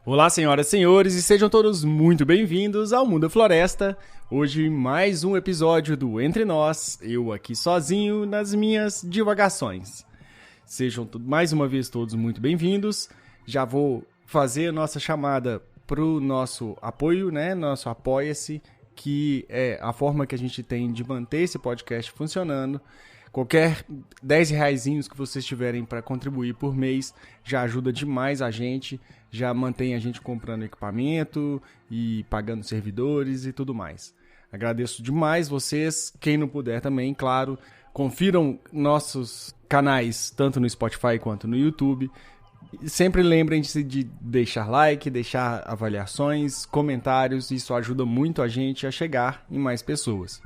Olá, senhoras e senhores, e sejam todos muito bem-vindos ao Mundo Floresta. Hoje, mais um episódio do Entre Nós, eu aqui sozinho nas minhas divagações. Sejam mais uma vez todos muito bem-vindos. Já vou fazer a nossa chamada para o nosso apoio, né? Nosso Apoia-se, que é a forma que a gente tem de manter esse podcast funcionando. Qualquer 10 reaisinhos que vocês tiverem para contribuir por mês já ajuda demais a gente, já mantém a gente comprando equipamento e pagando servidores e tudo mais. Agradeço demais vocês, quem não puder também, claro, confiram nossos canais tanto no Spotify quanto no YouTube. Sempre lembrem-se de deixar like, deixar avaliações, comentários, isso ajuda muito a gente a chegar em mais pessoas.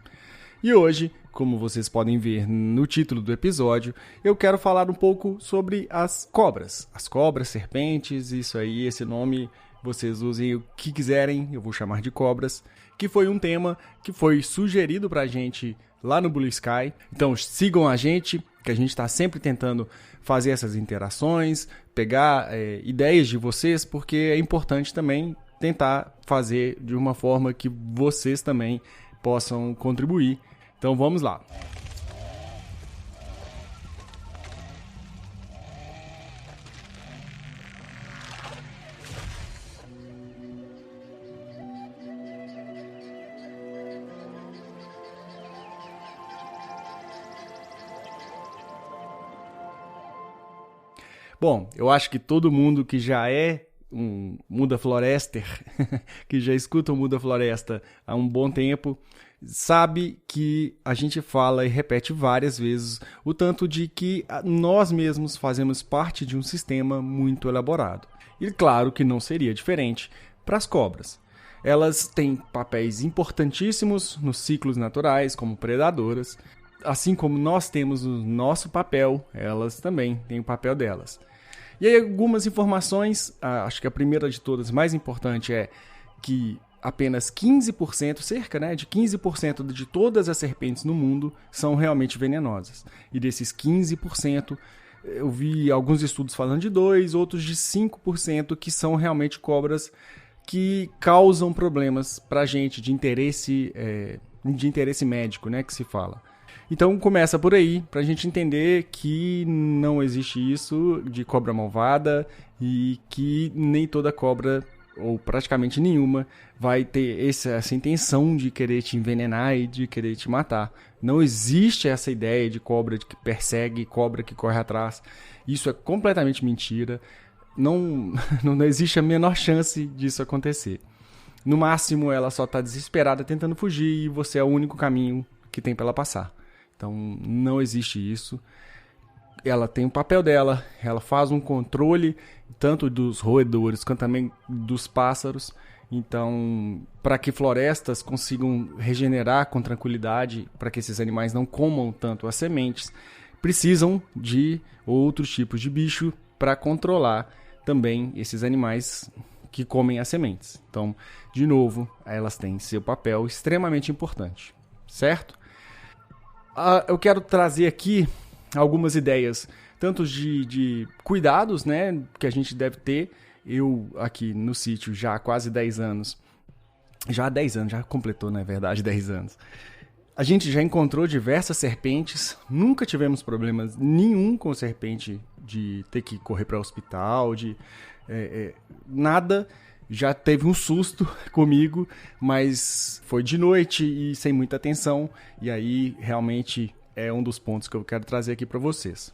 E hoje, como vocês podem ver no título do episódio, eu quero falar um pouco sobre as cobras. As cobras, serpentes, isso aí, esse nome, vocês usem o que quiserem, eu vou chamar de cobras, que foi um tema que foi sugerido pra gente lá no Blue Sky. Então sigam a gente, que a gente está sempre tentando fazer essas interações, pegar ideias de vocês, porque é importante também tentar fazer de uma forma que vocês também possam contribuir. Então vamos lá. Bom, eu acho que todo mundo que já é um Muda Florester, que já escuta o Muda Floresta há um bom tempo, sabe que a gente fala e repete várias vezes o tanto de que nós mesmos fazemos parte de um sistema muito elaborado. E claro que não seria diferente para as cobras. Elas têm papéis importantíssimos nos ciclos naturais como predadoras, assim como nós temos o nosso papel, elas também têm o papel delas. E aí algumas informações, acho que a primeira de todas, mais importante, é que apenas 15%, cerca de 15% de todas as serpentes no mundo são realmente venenosas. E desses 15%, eu vi alguns estudos falando de 2%, outros de 5% que são realmente cobras que causam problemas para a gente de interesse médico, né, que se fala. Então começa por aí, para a gente entender que não existe isso de cobra malvada e que nem toda cobra, ou praticamente nenhuma, vai ter essa intenção de querer te envenenar e de querer te matar. Não existe essa ideia de cobra que persegue, cobra que corre atrás. Isso é completamente mentira. Não existe a menor chance disso acontecer. No máximo, ela só está desesperada tentando fugir e você é o único caminho que tem para ela passar. Então, não existe isso. Ela tem o papel dela, ela faz um controle tanto dos roedores quanto também dos pássaros. Então, para que florestas consigam regenerar com tranquilidade, para que esses animais não comam tanto as sementes, precisam de outros tipos de bicho para controlar também esses animais que comem as sementes. Então, de novo, elas têm seu papel extremamente importante, certo? Eu quero trazer aqui algumas ideias, tanto de cuidados, né, que a gente deve ter. Eu aqui no sítio já há quase 10 anos, já completou, na verdade, 10 anos. A gente já encontrou diversas serpentes, nunca tivemos problemas nenhum com serpente de ter que correr para o hospital, nada. Já teve um susto comigo, mas foi de noite e sem muita atenção, e aí realmente é um dos pontos que eu quero trazer aqui para vocês.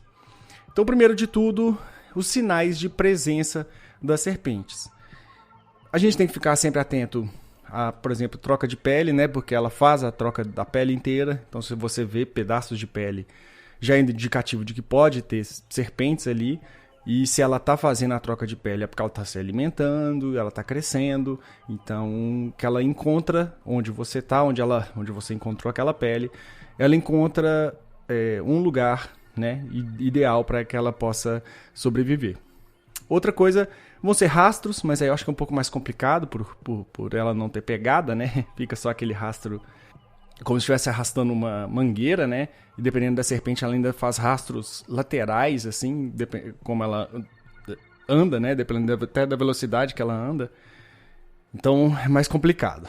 Então, primeiro de tudo, os sinais de presença das serpentes. A gente tem que ficar sempre atento a, por exemplo, troca de pele, né? Porque ela faz a troca da pele inteira. Então, se você vê pedaços de pele, já é indicativo de que pode ter serpentes ali. E se ela está fazendo a troca de pele é porque ela está se alimentando, ela está crescendo. Então, que ela encontra onde você está, onde você encontrou aquela pele, ela encontra um lugar, né, ideal para que ela possa sobreviver. Outra coisa vão ser rastros, mas aí eu acho que é um pouco mais complicado por ela não ter pegada, né? Fica só aquele rastro como se estivesse arrastando uma mangueira, né? E dependendo da serpente, ela ainda faz rastros laterais, assim, como ela anda, né? Dependendo até da velocidade que ela anda. Então é mais complicado.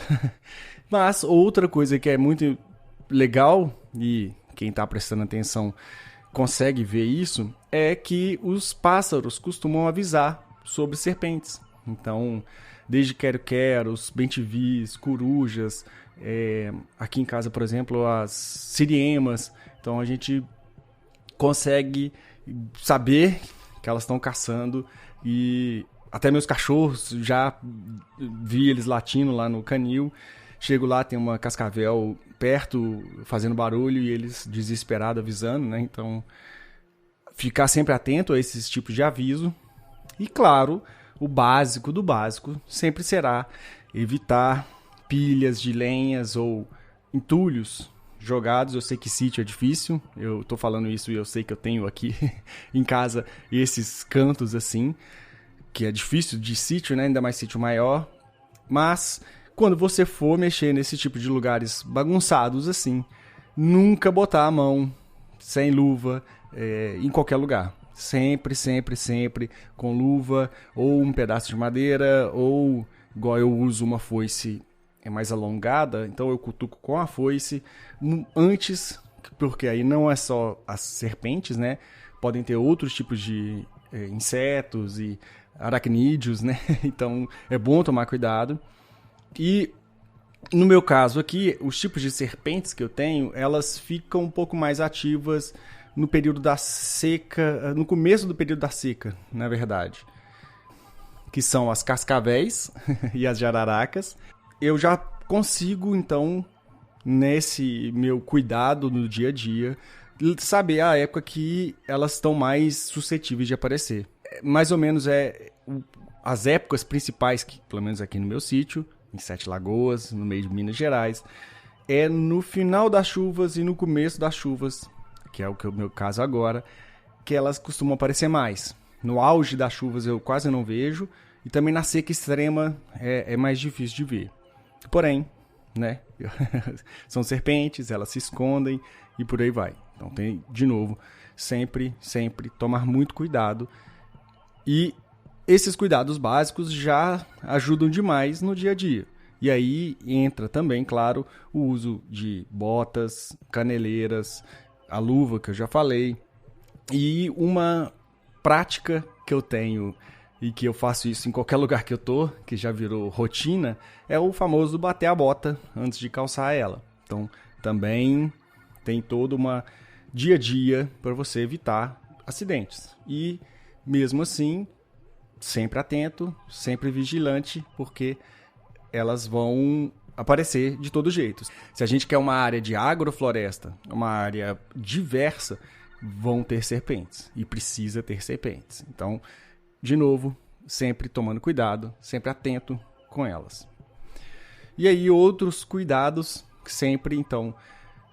Mas outra coisa que é muito legal, e quem está prestando atenção consegue ver isso, é que os pássaros costumam avisar sobre serpentes. Então, desde quero-queros, bem-te-vis, corujas, aqui em casa, por exemplo, as siriemas. Então a gente consegue saber que elas estão caçando, e até meus cachorros, já vi eles latindo lá no canil. Chego lá, tem uma cascavel perto fazendo barulho e eles desesperados avisando, né? Então, ficar sempre atento a esses tipos de aviso. E claro, o básico do básico sempre será evitar pilhas de lenhas ou entulhos jogados. Eu sei que sítio é difícil, eu tô falando isso e eu sei que eu tenho aqui em casa esses cantos assim, que é difícil de sítio, né? Ainda mais sítio maior. Mas quando você for mexer nesse tipo de lugares bagunçados assim, nunca botar a mão sem luva em qualquer lugar. Sempre, sempre, sempre com luva ou um pedaço de madeira, ou igual eu uso uma foice mais alongada, então eu cutuco com a foice antes, porque aí não é só as serpentes, né? Podem ter outros tipos de insetos e aracnídeos, né? Então é bom tomar cuidado. E no meu caso aqui, os tipos de serpentes que eu tenho, elas ficam um pouco mais ativas no período da seca, no começo do período da seca, na verdade, que são as cascavéis e as jararacas. Eu já consigo, então, nesse meu cuidado no dia a dia, saber a época que elas estão mais suscetíveis de aparecer. Mais ou menos as épocas principais, que, pelo menos aqui no meu sítio, em Sete Lagoas, no meio de Minas Gerais, é no final das chuvas e no começo das chuvas, que é o meu caso agora, que elas costumam aparecer mais. No auge das chuvas eu quase não vejo, e também na seca extrema é mais difícil de ver. Porém, né, são serpentes, elas se escondem e por aí vai. Então tem, de novo, sempre, sempre tomar muito cuidado. E esses cuidados básicos já ajudam demais no dia a dia. E aí entra também, claro, o uso de botas, caneleiras, a luva que eu já falei. E uma prática que eu tenho e que eu faço isso em qualquer lugar que eu tô, que já virou rotina, é o famoso bater a bota antes de calçar ela. Então, também tem todo uma dia a dia para você evitar acidentes. E, mesmo assim, sempre atento, sempre vigilante, porque elas vão aparecer de todo jeito. Se a gente quer uma área de agrofloresta, uma área diversa, vão ter serpentes e precisa ter serpentes. Então, de novo, sempre tomando cuidado, sempre atento com elas. E aí outros cuidados, sempre, então,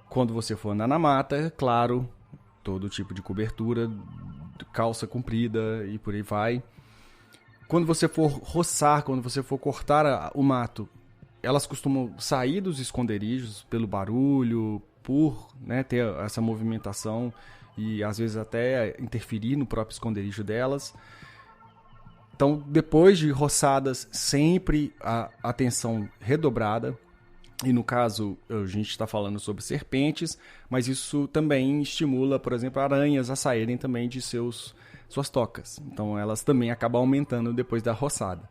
quando você for andar na mata, claro, todo tipo de cobertura, calça comprida e por aí vai. Quando você for roçar, quando você for cortar o mato, elas costumam sair dos esconderijos pelo barulho, por, né, ter essa movimentação e às vezes até interferir no próprio esconderijo delas. Então, depois de roçadas, sempre a atenção redobrada. E no caso, a gente está falando sobre serpentes, mas isso também estimula, por exemplo, aranhas a saírem também de suas tocas. Então, elas também acabam aumentando depois da roçada.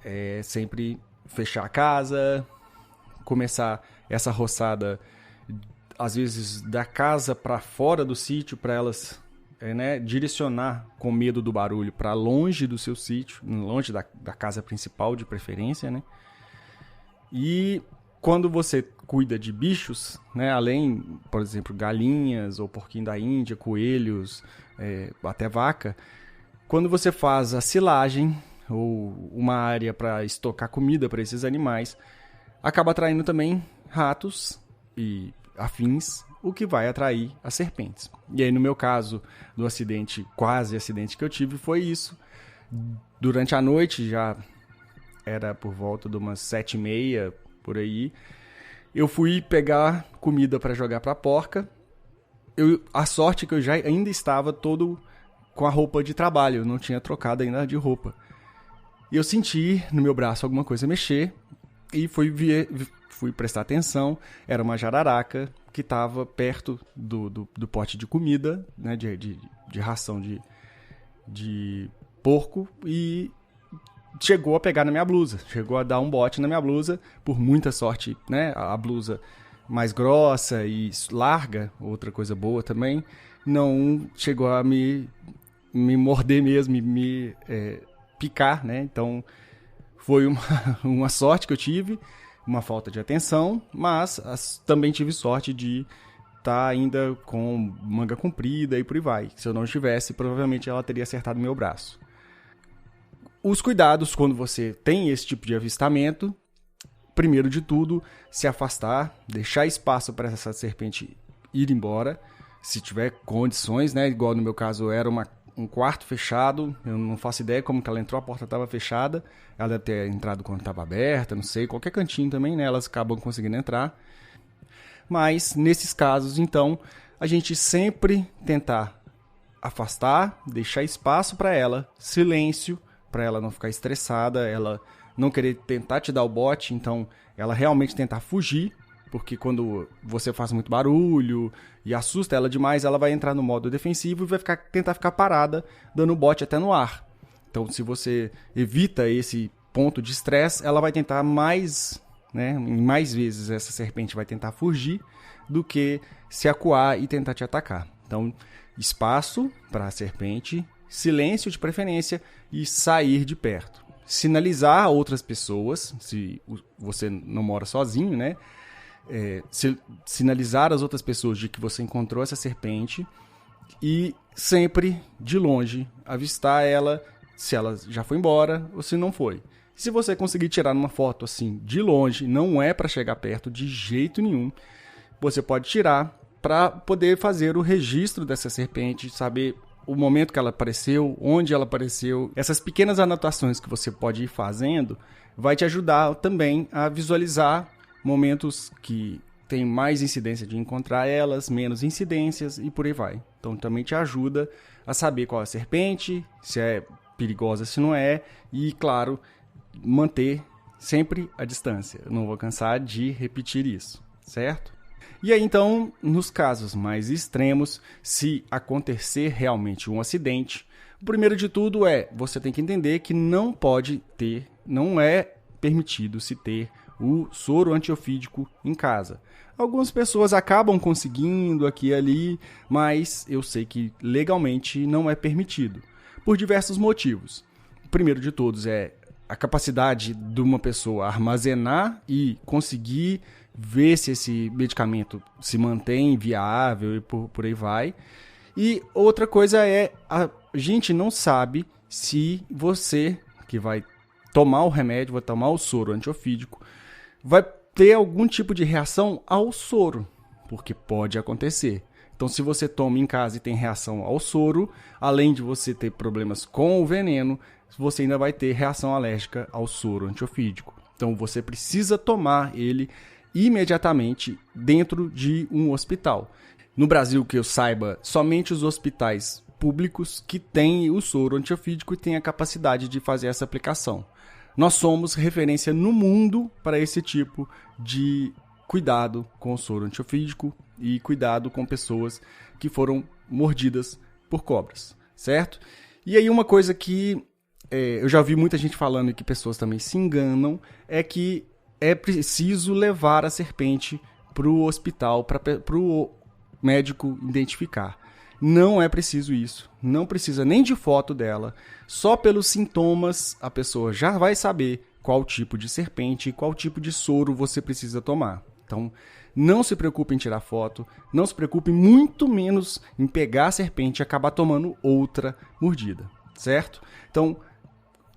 É sempre fechar a casa, começar essa roçada, às vezes, da casa para fora do sítio, para elas direcionar com medo do barulho para longe do seu sítio, longe da casa principal de preferência, né? E quando você cuida de bichos, né, além, por exemplo, galinhas ou porquinho da Índia, coelhos, até vaca, quando você faz a silagem ou uma área para estocar comida para esses animais, acaba atraindo também ratos e afins, o que vai atrair as serpentes. E aí, no meu caso, do quase acidente que eu tive, foi isso. Durante a noite, já era por volta de umas 7h30, por aí, eu fui pegar comida para jogar para a porca. A sorte é que eu já ainda estava todo com a roupa de trabalho, eu não tinha trocado ainda de roupa. E eu senti no meu braço alguma coisa mexer e fui prestar atenção. Era uma jararaca que estava perto do pote de comida, né, de ração de porco, e chegou a pegar na minha blusa, chegou a dar um bote na minha blusa. Por muita sorte, né, a blusa mais grossa e larga, outra coisa boa também, não chegou a me morder mesmo, me picar, né? Então foi uma sorte que eu tive, uma falta de atenção, mas também tive sorte de estar ainda com manga comprida e por aí vai. Se eu não tivesse, provavelmente ela teria acertado meu braço. Os cuidados quando você tem esse tipo de avistamento: primeiro de tudo, se afastar, deixar espaço para essa serpente ir embora, se tiver condições, né? Igual no meu caso era um quarto fechado, eu não faço ideia como que ela entrou, a porta estava fechada, ela deve ter entrado quando estava aberta, não sei, qualquer cantinho também, né? Elas acabam conseguindo entrar. Mas nesses casos, então, a gente sempre tentar afastar, deixar espaço para ela, silêncio, para ela não ficar estressada, ela não querer tentar te dar o bote, então ela realmente tentar fugir, porque quando você faz muito barulho e assusta ela demais, ela vai entrar no modo defensivo e vai tentar ficar parada, dando bote até no ar. Então, se você evita esse ponto de estresse, ela vai tentar mais, né, mais vezes essa serpente vai tentar fugir do que se acuar e tentar te atacar. Então, espaço para a serpente, silêncio de preferência e sair de perto. Sinalizar a outras pessoas, se você não mora sozinho, né? Sinalizar às outras pessoas de que você encontrou essa serpente e sempre de longe avistar ela, se ela já foi embora ou se não foi. Se você conseguir tirar uma foto assim de longe, não é para chegar perto de jeito nenhum, você pode tirar para poder fazer o registro dessa serpente, saber o momento que ela apareceu, onde ela apareceu. Essas pequenas anotações que você pode ir fazendo vai te ajudar também a visualizar momentos que tem mais incidência de encontrar elas, menos incidências e por aí vai. Então também te ajuda a saber qual é a serpente, se é perigosa, se não é, e claro, manter sempre a distância. Eu não vou cansar de repetir isso, certo? E aí então, nos casos mais extremos, se acontecer realmente um acidente, o primeiro de tudo você tem que entender que não é permitido se ter o soro antiofídico em casa. Algumas pessoas acabam conseguindo aqui e ali, mas eu sei que legalmente não é permitido, por diversos motivos. O primeiro de todos é a capacidade de uma pessoa armazenar e conseguir ver se esse medicamento se mantém viável e por aí vai. E outra coisa a gente não sabe se você que vai tomar o remédio, vai tomar o soro antiofídico, vai ter algum tipo de reação ao soro, porque pode acontecer. Então, se você toma em casa e tem reação ao soro, além de você ter problemas com o veneno, você ainda vai ter reação alérgica ao soro antiofídico. Então, você precisa tomar ele imediatamente dentro de um hospital. No Brasil, que eu saiba, somente os hospitais públicos que têm o soro antiofídico e têm a capacidade de fazer essa aplicação. Nós somos referência no mundo para esse tipo de cuidado com o soro antiofídico e cuidado com pessoas que foram mordidas por cobras, certo? E aí uma coisa que eu já vi muita gente falando e que pessoas também se enganam é que é preciso levar a serpente para o hospital, para o médico identificar. Não é preciso isso. Não precisa nem de foto dela. Só pelos sintomas a pessoa já vai saber qual tipo de serpente e qual tipo de soro você precisa tomar. Então, não se preocupe em tirar foto. Não se preocupe muito menos em pegar a serpente e acabar tomando outra mordida. Certo? Então,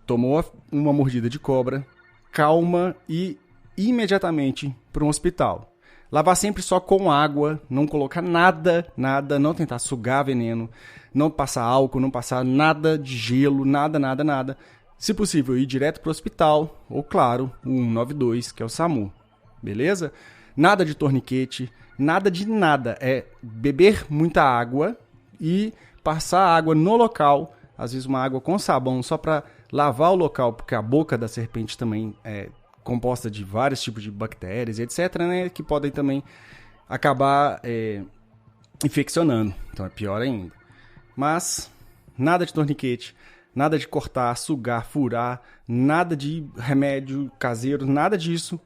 tomou uma mordida de cobra, calma e imediatamente para um hospital. Lavar sempre só com água, não colocar nada, não tentar sugar veneno, não passar álcool, não passar nada de gelo, nada. Se possível, ir direto para o hospital, ou claro, o 192, que é o SAMU, beleza? Nada de torniquete, nada de nada, é beber muita água e passar água no local, às vezes uma água com sabão só para lavar o local, porque a boca da serpente também é composta de vários tipos de bactérias, etc., né, que podem também acabar infeccionando. Então é pior ainda. Mas nada de torniquete, nada de cortar, sugar, furar, nada de remédio caseiro, nada disso.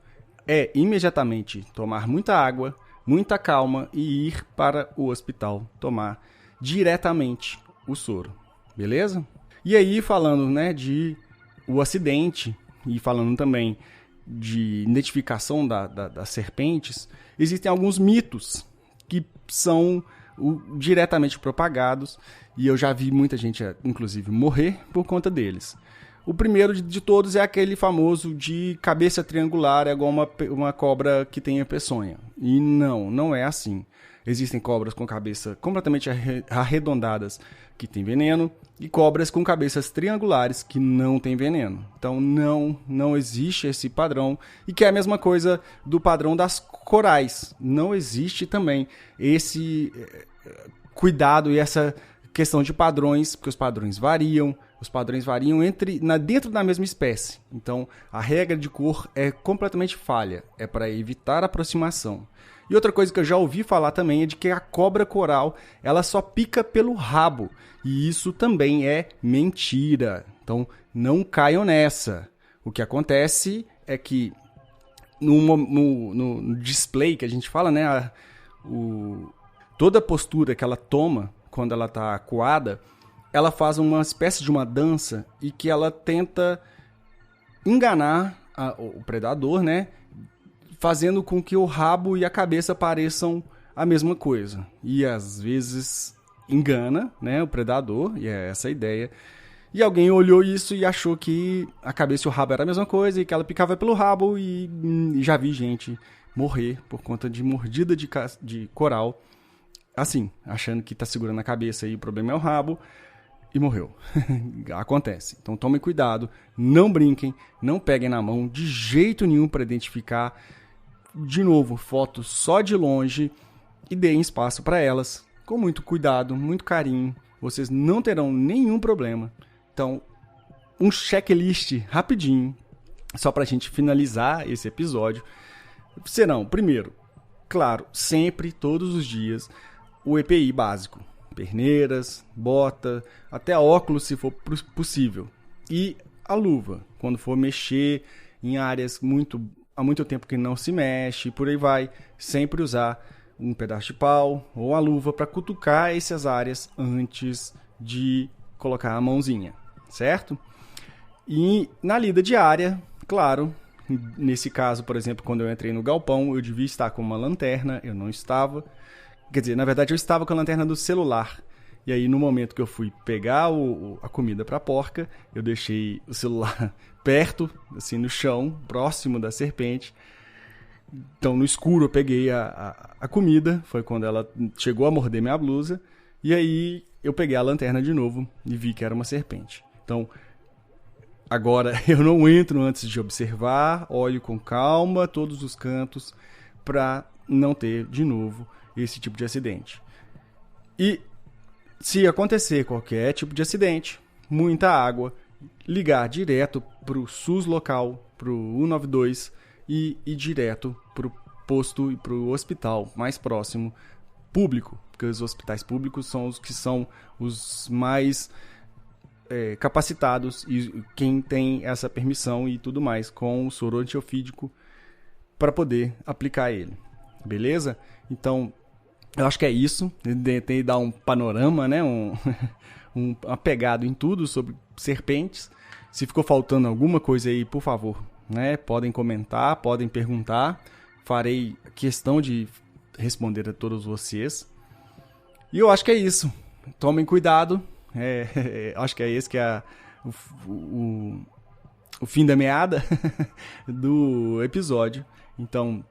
É imediatamente tomar muita água, muita calma e ir para o hospital tomar diretamente o soro. Beleza? E aí, falando, né, de o acidente e falando também de identificação das serpentes, existem alguns mitos que são diretamente propagados e eu já vi muita gente, inclusive, morrer por conta deles. O primeiro de todos é aquele famoso de cabeça triangular, é igual uma cobra que tenha peçonha. E não é assim. Existem cobras com cabeça completamente arredondadas que tem veneno e cobras com cabeças triangulares que não tem veneno. Então não existe esse padrão e que é a mesma coisa do padrão das corais. Não existe também esse cuidado e essa questão de padrões, porque os padrões variam dentro da mesma espécie. Então, a regra de cor é completamente falha, é para evitar aproximação. E outra coisa que eu já ouvi falar também é de que a cobra coral, ela só pica pelo rabo, e isso também é mentira. Então, não caiam nessa. O que acontece é que no display que a gente fala, né, toda a postura que ela toma quando ela está acuada, ela faz uma espécie de uma dança e que ela tenta enganar o predador, né? Fazendo com que o rabo e a cabeça pareçam a mesma coisa. E às vezes engana, né, o predador, e é essa a ideia. E alguém olhou isso e achou que a cabeça e o rabo era a mesma coisa e que ela picava pelo rabo e já vi gente morrer por conta de mordida de coral, assim, achando que está segurando a cabeça e o problema é o rabo. E morreu. Acontece. Então tomem cuidado, não brinquem, não peguem na mão de jeito nenhum para identificar. De novo, fotos só de longe e deem espaço para elas, com muito cuidado, muito carinho. Vocês não terão nenhum problema. Então, um checklist rapidinho, só para a gente finalizar esse episódio. Serão, primeiro, claro, sempre, todos os dias, o EPI básico. Perneiras, bota, até óculos se for possível. E a luva, quando for mexer em áreas há muito tempo que não se mexe, por aí vai, sempre usar um pedaço de pau ou a luva para cutucar essas áreas antes de colocar a mãozinha, certo? E na lida diária, claro, nesse caso, por exemplo, quando eu entrei no galpão, eu devia estar com uma lanterna, eu não estava. Quer dizer, na verdade eu estava com a lanterna do celular. E aí no momento que eu fui pegar a comida para a porca, eu deixei o celular perto, assim no chão, próximo da serpente. Então no escuro eu peguei a comida, foi quando ela chegou a morder minha blusa. E aí eu peguei a lanterna de novo e vi que era uma serpente. Então agora eu não entro antes de observar, olho com calma todos os cantos para não ter de novo esse tipo de acidente. E se acontecer qualquer tipo de acidente, muita água, ligar direto para o SUS local, para o 192 e ir direto para o posto e para o hospital mais próximo, público, porque os hospitais públicos são os que são os mais capacitados e quem tem essa permissão e tudo mais com o soro antiofídico para poder aplicar ele. Beleza? Então, eu acho que é isso. Tentei dar um panorama, né? um apegado em tudo sobre serpentes. Se ficou faltando alguma coisa aí, por favor, né? Podem comentar, podem perguntar. Farei questão de responder a todos vocês. E eu acho que é isso. Tomem cuidado. Acho que é esse que é o fim da meada do episódio. Então,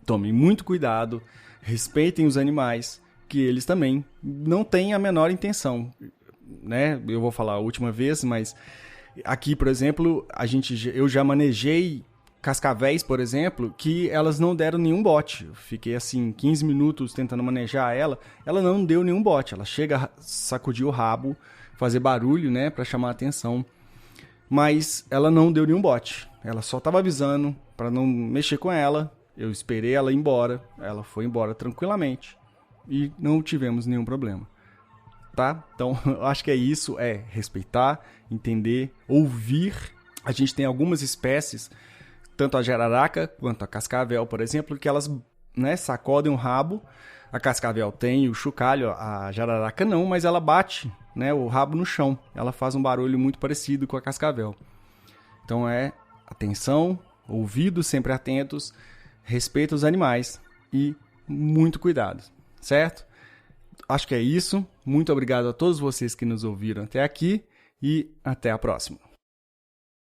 tomem muito cuidado. Respeitem os animais, que eles também não têm a menor intenção, né? Eu vou falar a última vez, mas aqui, por exemplo, eu já manejei cascavéis, por exemplo, que elas não deram nenhum bote. Eu fiquei assim 15 minutos tentando manejar ela não deu nenhum bote. Ela chega a sacudir o rabo, fazer barulho, né, para chamar a atenção, mas ela não deu nenhum bote. Ela só estava avisando para não mexer com ela. Eu esperei ela ir embora, ela foi embora tranquilamente e não tivemos nenhum problema. Tá? Então, eu acho que é isso, é respeitar, entender, ouvir. A gente tem algumas espécies, tanto a jararaca quanto a cascavel, por exemplo, que elas, né, sacodem o rabo. A cascavel tem o chocalho, a jararaca não, mas ela bate, né, o rabo no chão. Ela faz um barulho muito parecido com a cascavel. Então é atenção, ouvidos sempre atentos, respeito aos animais e muito cuidado, certo? Acho que é isso. Muito obrigado a todos vocês que nos ouviram até aqui e até a próxima.